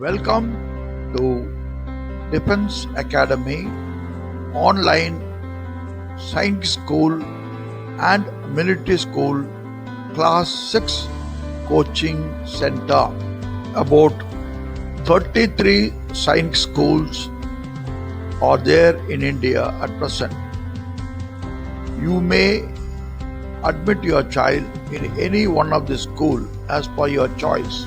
Welcome to Defense Academy online Sainik School and Military School Class 6 Coaching Center. About 33 Sainik schools are there in India at present. You may admit your child in any one of the school as per your choice.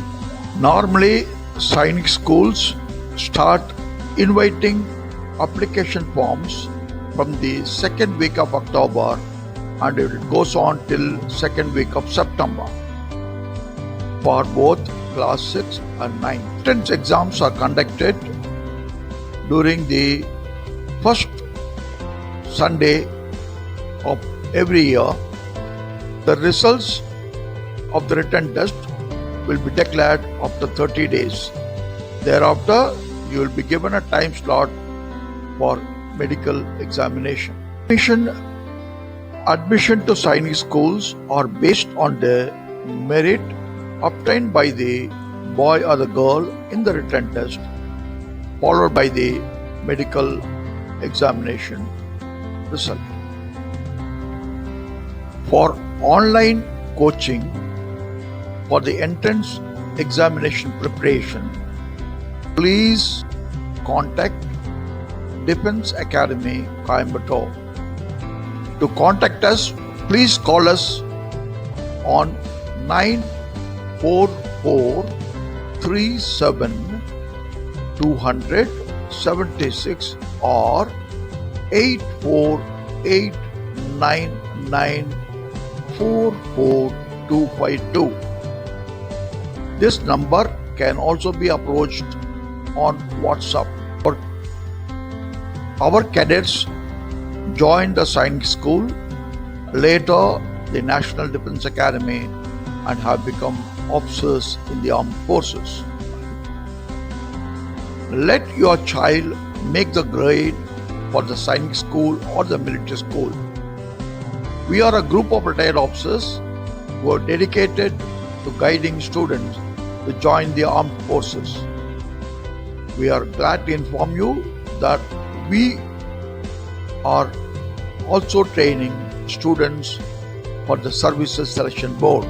Normally, Sainik schools start inviting application forms from the second week of October and it goes on till second week of September for both class 6 and 9. Entrance exams are conducted during the first Sunday of every year. The results of the written test will be declared after 30 days. Thereafter, you will be given a time slot for medical examination. Admission to Sainik schools are based on the merit obtained by the boy or the girl in the written test, followed by the medical examination result. For online coaching for the entrance examination preparation, please contact Defense Academy Coimbatore. To contact us, please call us on 94437-200-76 or 84899-44252. This number can also be approached on WhatsApp. Our cadets joined the Sainik school, later the National Defense Academy, and have become officers in the armed forces. Let your child make the grade for the Sainik school or the military school. We are a group of retired officers who are dedicated to guiding students to join the armed forces. We are glad to inform you that we are also training students for the Services Selection Board.